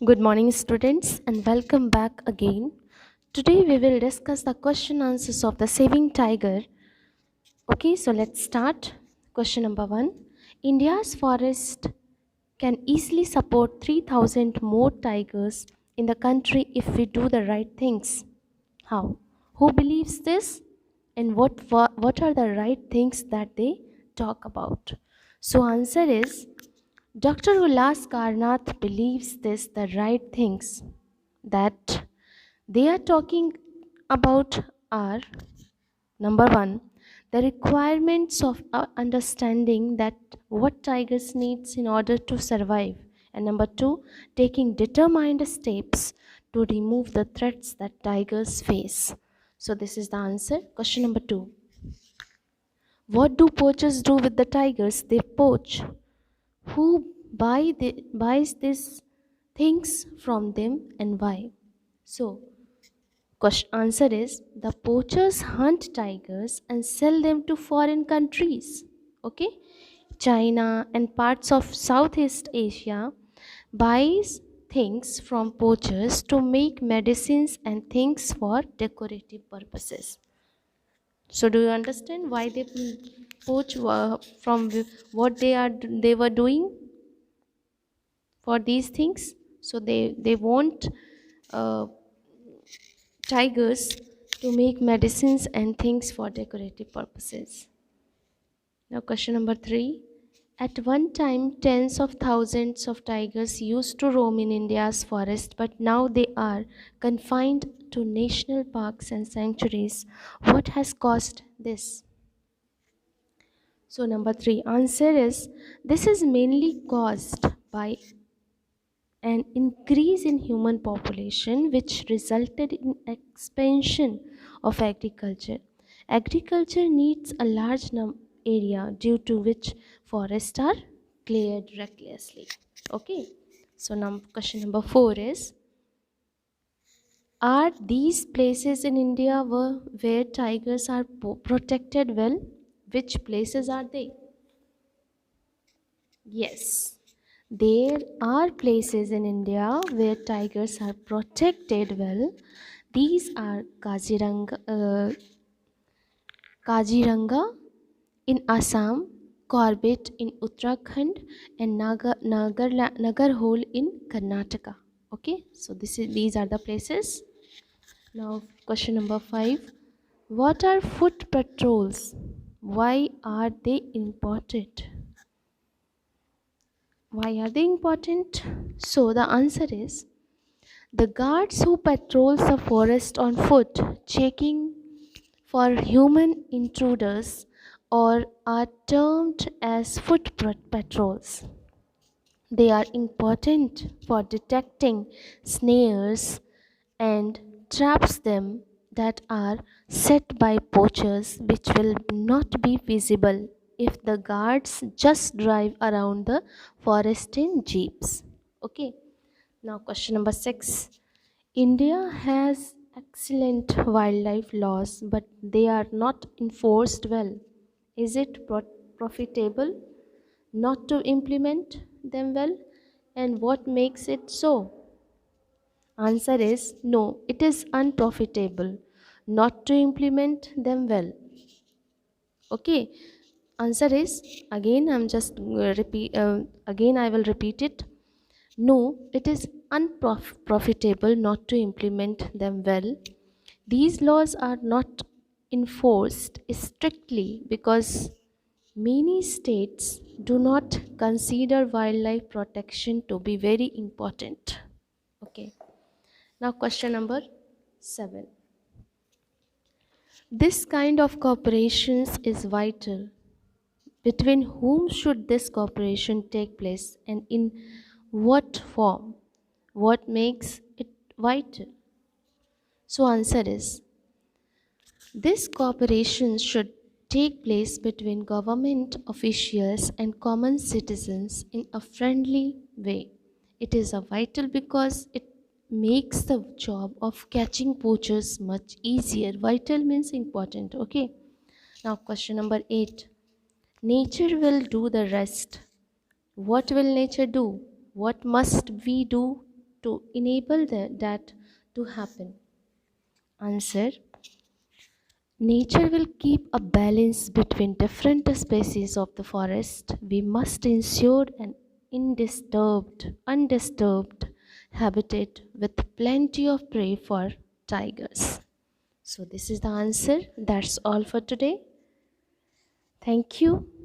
Good morning, students, and welcome back again. Today, we will discuss the question answers of the saving tiger. Okay, so let's start. Question number one. India's forest can easily support 3,000 more tigers in the country if we do the right things. How? Who believes this? And what are the right things that they talk about? So, answer is Dr. Ullas Karnath believes this the right things that they are talking about are number one, the requirements of understanding that what tigers needs in order to survive, and number two, taking determined steps to remove the threats that tigers face. So this is the answer. Question number two. What do poachers do with the tigers? They poach. Who buys these things from them and why? So, question answer is the poachers hunt tigers and sell them to foreign countries. Okay, China and parts of Southeast Asia buys things from poachers to make medicines and things for decorative purposes. So, do you understand why they poach from what they were doing for these things? So they want uh, tigers to make medicines and things for decorative purposes. Now, question number three. At one time, tens of thousands of tigers used to roam in India's forest, but now they are confined to national parks and sanctuaries. What has caused this? So, number three, answer is this is mainly caused by an increase in human population which resulted in expansion of agriculture. Agriculture needs a large area due to which forests are cleared recklessly. Okay, so now question number four is, are these places in India where tigers are protected well? Which places are they? Yes, there are places in India where tigers are protected well. These are Kaziranga in Assam, Corbett in Uttarakhand, and Nagarhole in Karnataka. Okay, so these are the places. Now, question number five. What are foot patrols? Why are they important? Why are they important? So the answer is the guards who patrols the forest on foot, checking for human intruders, or are termed as patrols. They are important for detecting snares and traps them that are set by poachers which will not be visible if the guards just drive around the forest in jeeps. Okay, now question number 6. India has excellent wildlife laws, but they are not enforced well. Is it profitable not to implement them well? And what makes it so? Answer is no, it is unprofitable not to implement them well. Okay, answer is again I'm just repeat again I will repeat it. No, it is unprofitable not to implement them well. These laws are not enforced strictly because many states do not consider wildlife protection to be very important. Okay. Now question number 7. This kind of cooperations is vital. Between whom should this cooperation take place and in what form? What makes it vital? So answer is this cooperation should take place between government officials and common citizens in a friendly way. It is a vital because it makes the job of catching poachers much easier. Vital means important. Okay. Now question number 8. Nature will do the rest. What will nature do? What must we do to enable that to happen? Answer: nature will keep a balance between different species of the forest. We must ensure an undisturbed habitat with plenty of prey for tigers. So this is the answer. That's all for today. Thank you.